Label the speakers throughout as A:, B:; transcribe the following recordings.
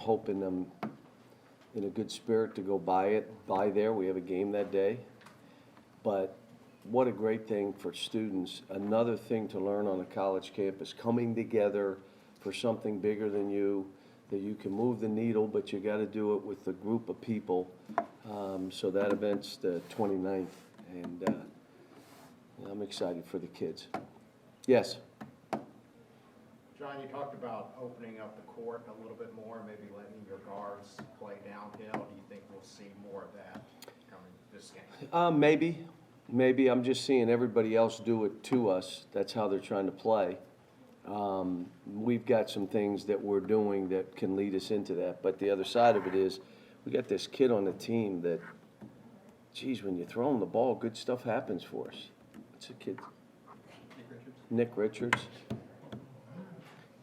A: hoping I'm in a good spirit to go by there. We have a game that day. But what a great thing for students. Another thing to learn on a college campus, coming together for something bigger than you, that you can move the needle, but you got to do it with a group of people. So that event's the 29th, and I'm excited for the kids. Yes?
B: John, you talked about opening up the court a little bit more, maybe letting your guards play downhill. Do you think we'll see more of that coming this game?
A: Maybe. I'm just seeing everybody else do it to us. That's how they're trying to play. We've got some things that we're doing that can lead us into that. But the other side of it is we got this kid on the team that, geez, when you throw him the ball, good stuff happens for us. It's a kid. Nick Richards.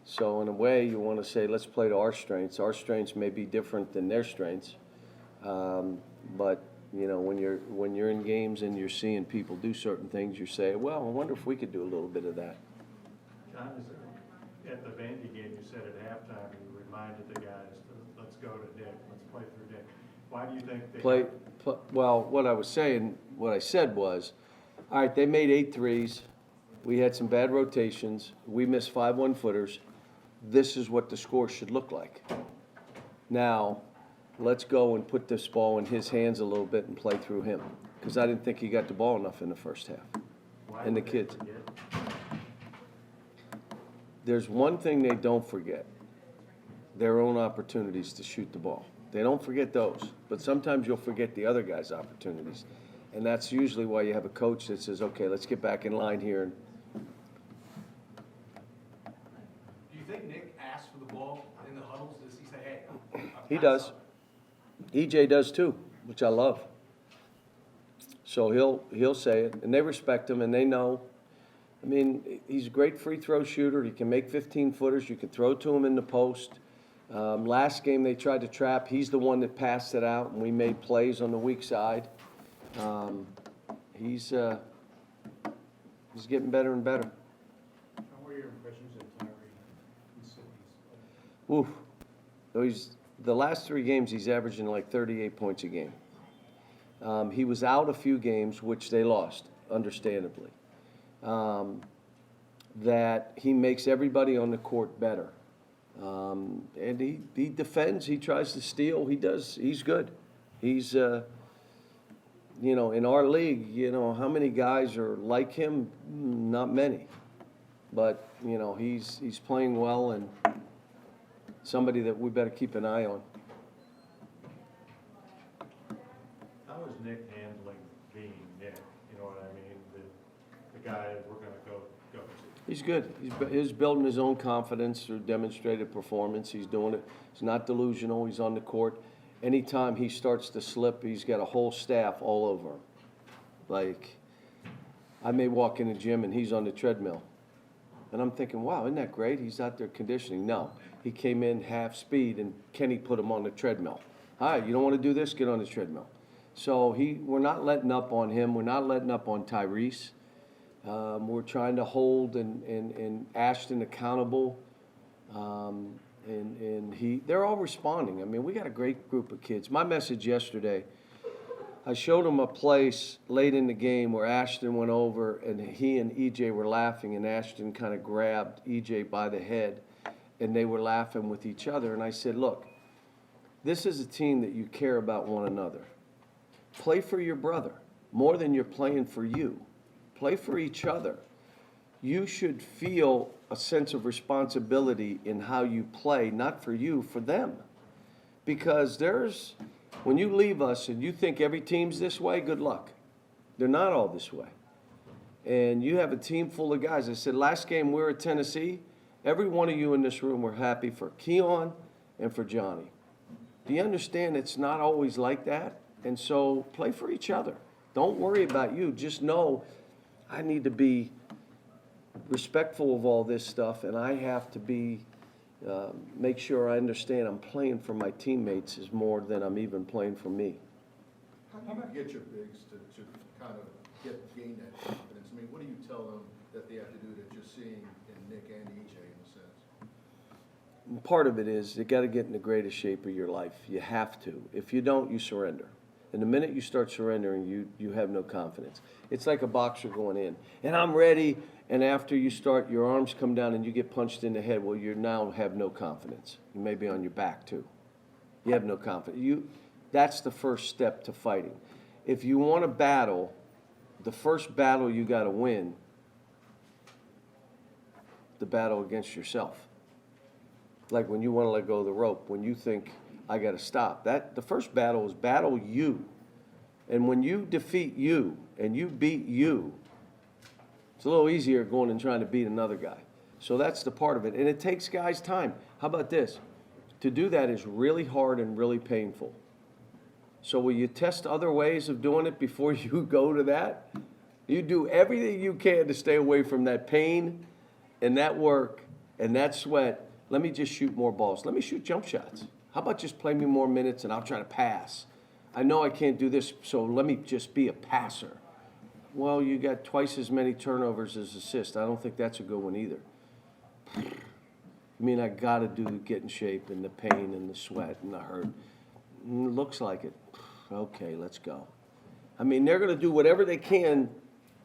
A: So in a way, you want to say, let's play to our strengths. Our strengths may be different than their strengths, but you know, when you're in games and you're seeing people do certain things, you say, well, I wonder if we could do a little bit of that.
C: John, at the Vandy game, you said at halftime, you reminded the guys, let's go to Dick, let's play through Dick. Why do you think they
A: Well, what I said was, all right, they made 8 threes. We had some bad rotations. We missed 5 1-footers. This is what the score should look like. Now, let's go and put this ball in his hands a little bit and play through him. Because I didn't think he got the ball enough in the first half. And the kids. There's one thing they don't forget. Their own opportunities to shoot the ball. They don't forget those. But sometimes you'll forget the other guy's opportunities. And that's usually why you have a coach that says, okay, let's get back in line here.
D: Do you think Nick asks for the ball in the huddles? Does he say, hey,
A: He does. EJ does too, which I love. So he'll say it, and they respect him, and they know. I mean, he's a great free throw shooter. He can make 15-footers. You can throw to him in the post. Last game they tried to trap. He's the one that passed it out, and we made plays on the weak side. He's getting better and better.
C: What were your impressions of Tyree?
A: Oof. So the last 3 games, he's averaging like 38 points a game. He was out a few games, which they lost, understandably. That he makes everybody on the court better. And he defends, he tries to steal, he's good. He's, you know, in our league, you know, how many guys are like him? Not many. But, you know, he's playing well and somebody that we better keep an eye on.
C: How is Nick handling being Nick? You know what I mean? The guy that we're going to go to.
A: He's good. He's building his own confidence through demonstrated performance. He's doing it. He's not delusional. He's on the court. Anytime he starts to slip, he's got a whole staff all over him. Like, I may walk in the gym and he's on the treadmill. And I'm thinking, wow, isn't that great? He's out there conditioning. No, he came in half speed and Kenny put him on the treadmill. All right, you don't want to do this? Get on the treadmill. So we're not letting up on him. We're not letting up on Tyrese. We're trying to hold and Ashton accountable. And they're all responding. I mean, we got a great group of kids. My message yesterday, I showed them a place late in the game where Ashton went over and he and EJ were laughing, and Ashton kind of grabbed EJ by the head and they were laughing with each other. And I said, look, this is a team that you care about one another. Play for your brother more than you're playing for you. Play for each other. You should feel a sense of responsibility in how you play, not for you, for them. Because when you leave us and you think every team's this way, good luck. They're not all this way. And you have a team full of guys. I said, last game we were at Tennessee, every one of you in this room were happy for Keon and for Johnny. Do you understand it's not always like that? And so play for each other. Don't worry about you. Just know I need to be respectful of all this stuff, and I have to make sure I understand I'm playing for my teammates is more than I'm even playing for me.
E: How do you get your bigs to kind of gain that confidence? I mean, what do you tell them that they have to do that you're seeing in Nick and EJ in a sense?
A: part of it is you got to get in the greatest shape of your life. You have to. If you don't, you surrender. And the minute you start surrendering, you have no confidence. It's like a boxer going in, and I'm ready. And after you start, your arms come down and you get punched in the head. Well, you now have no confidence. You may be on your back too. You have no confidence. That's the first step to fighting. If you want to battle, the first battle you got to win, the battle against yourself. Like when you want to let go of the rope, when you think, I got to stop. The first battle is battle you. And when you defeat you and you beat you, it's a little easier going and trying to beat another guy. So that's the part of it. And it takes guys time. How about this? To do that is really hard and really painful. So will you test other ways of doing it before you go to that? You do everything you can to stay away from that pain and that work and that sweat. Let me just shoot more balls. Let me shoot jump shots. How about just play me more minutes and I'll try to pass? I know I can't do this, so let me just be a passer. Well, you got twice as many turnovers as assists. I don't think that's a good one either. I mean, I got to get in shape and the pain and the sweat and the hurt. It looks like it. Okay, let's go. I mean, they're going to do whatever they can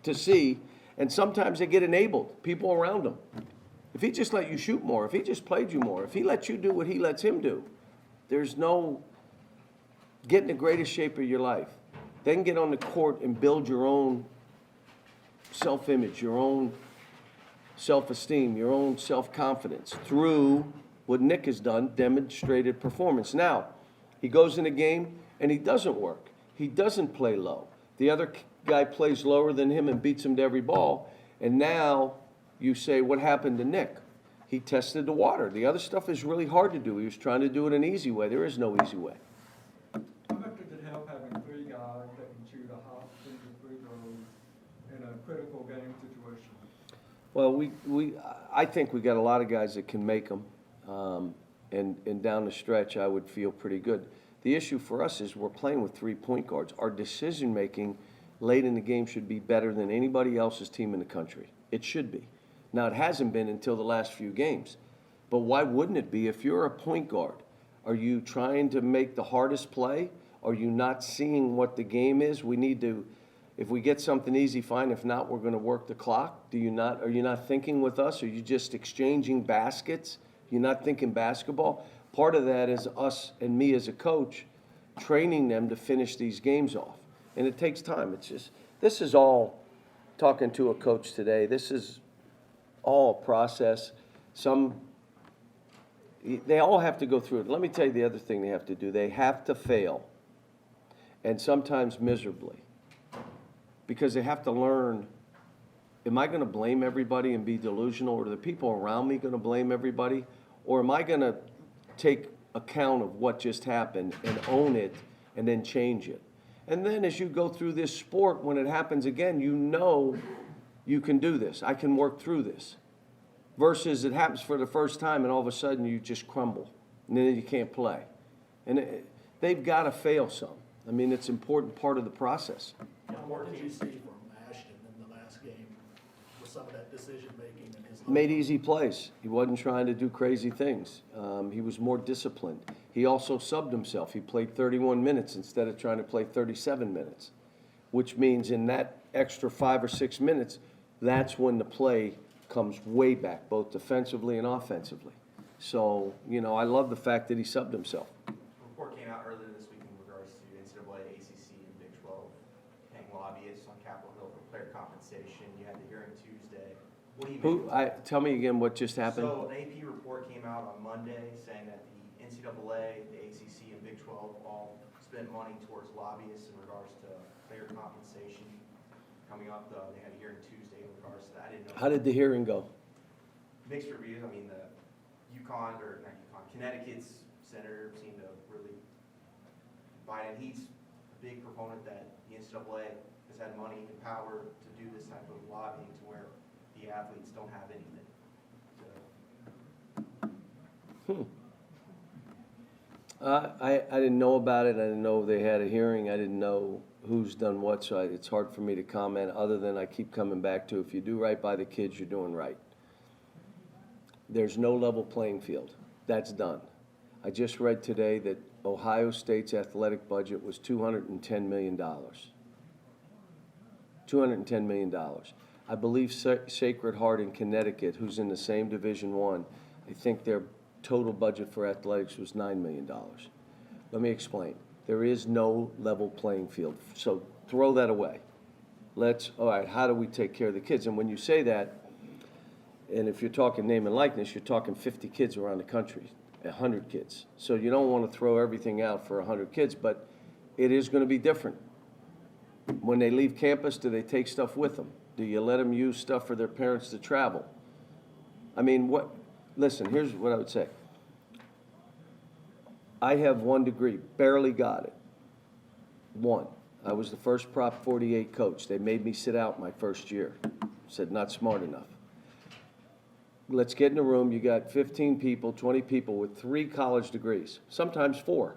A: to see, and sometimes they get enabled, people around them. If he just let you shoot more, if he just played you more, if he lets you do what he lets him do, there's no get in the greatest shape of your life. Then get on the court and build your own self-image, your own self-esteem, your own self-confidence through what Nick has done, demonstrated performance. Now, he goes in a game and he doesn't work. He doesn't play low. The other guy plays lower than him and beats him to every ball. And now you say, what happened to Nick? He tested the water. The other stuff is really hard to do. He was trying to do it an easy way. There is no easy way.
F: How much does it help having three guys that can shoot a hot single free throw in a critical game situation?
A: Well, I think we got a lot of guys that can make them, and down the stretch, I would feel pretty good. The issue for us is we're playing with 3 point guards. Our decision making late in the game should be better than anybody else's team in the country. It should be. Now, it hasn't been until the last few games, but why wouldn't it be? If you're a point guard, are you trying to make the hardest play? Are you not seeing what the game is? We need to. If we get something easy, fine. If not, we're going to work the clock. Are you not thinking with us? Are you just exchanging baskets? You're not thinking basketball? Part of that is us and me as a coach training them to finish these games off. And it takes time. This is all, talking to a coach today, this is all a process. They all have to go through it. Let me tell you the other thing they have to do. They have to fail, and sometimes miserably. Because they have to learn, am I going to blame everybody and be delusional, or are the people around me going to blame everybody? Or am I going to take account of what just happened and own it and then change it? And then as you go through this sport, when it happens again, you know you can do this. I can work through this. Versus it happens for the first time and all of a sudden you just crumble and then you can't play. And they've got to fail some. I mean, it's an important part of the process.
G: What did you see from Ashton in the last game with some of that decision-making and his...
A: Made easy plays. He wasn't trying to do crazy things. He was more disciplined. He also subbed himself. He played 31 minutes instead of trying to play 37 minutes, which means in that extra 5 or 6 minutes, that's when the play comes way back, both defensively and offensively. So, I love the fact that he subbed himself.
H: A report came out earlier this week in regards to NCAA, ACC, and Big 12 paying lobbyists on Capitol Hill for player compensation. You had the hearing Tuesday. What do you make?
A: Tell me again what just happened.
H: So an AP report came out on Monday saying that the NCAA, the ACC, and Big 12 all spent money towards lobbyists in regards to player compensation. Coming up, they had a hearing Tuesday in regards to that. I didn't know.
A: How did the hearing go?
H: Mixed reviews. I mean, Connecticut's senator seemed to really buy it. He's a big proponent that the NCAA has had money and power to do this type of lobbying to where the athletes don't have anything.
A: I didn't know about it. I didn't know they had a hearing. I didn't know who's done what, so it's hard for me to comment other than I keep coming back to if you do right by the kids, you're doing right. There's no level playing field. That's done. I just read today that Ohio State's athletic budget was $210 million. $210 million. I believe Sacred Heart in Connecticut, who's in the same Division I, I think their total budget for athletics was $9 million. Let me explain. There is no level playing field, so throw that away. All right, how do we take care of the kids? And when you say that, and if you're talking name and likeness, you're talking 50 kids around the country, 100 kids. So you don't want to throw everything out for 100 kids, but it is going to be different. When they leave campus, do they take stuff with them? Do you let them use stuff for their parents to travel? I mean, listen, here's what I would say. I have 1 degree, barely got it. 1. I was the first Prop 48 coach. They made me sit out my first year. Said, not smart enough. Let's get in a room. You got 15 people, 20 people with 3 college degrees, sometimes 4.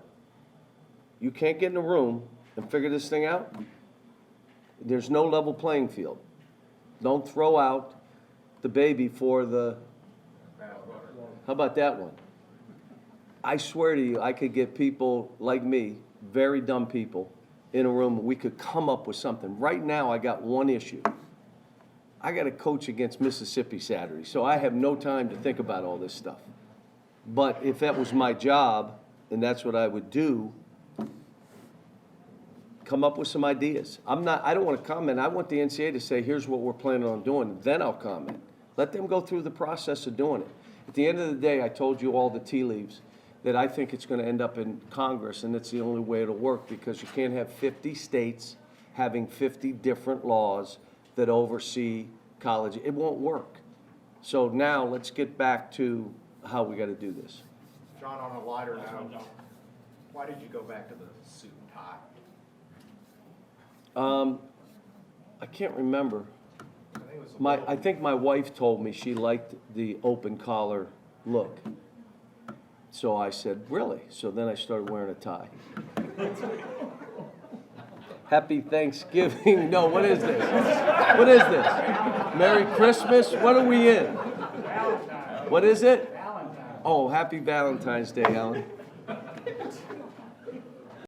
A: You can't get in a room and figure this thing out? There's no level playing field. Don't throw out the baby for the, how about that one? I swear to you, I could get people like me, very dumb people, in a room, we could come up with something. Right now, I got one issue. I got to coach against Mississippi Saturday, so I have no time to think about all this stuff. But if that was my job, and that's what I would do, come up with some ideas. I don't want to comment. I want the NCAA to say, here's what we're planning on doing, then I'll comment. Let them go through the process of doing it. At the end of the day, I told you all the tea leaves, that I think it's going to end up in Congress, and it's the only way it'll work, because you can't have 50 states having 50 different laws that oversee college. It won't work. So now let's get back to how we got to do this.
B: John, on a lighter note, why did you go back to the suit and tie?
A: I can't remember.
B: I think it was a little-
A: I think my wife told me she liked the open collar look. So I said, really? So then I started wearing a tie. Happy Thanksgiving. No, what is this? What is this? Merry Christmas? What are we in? What is it? Oh, happy Valentine's Day, Alan.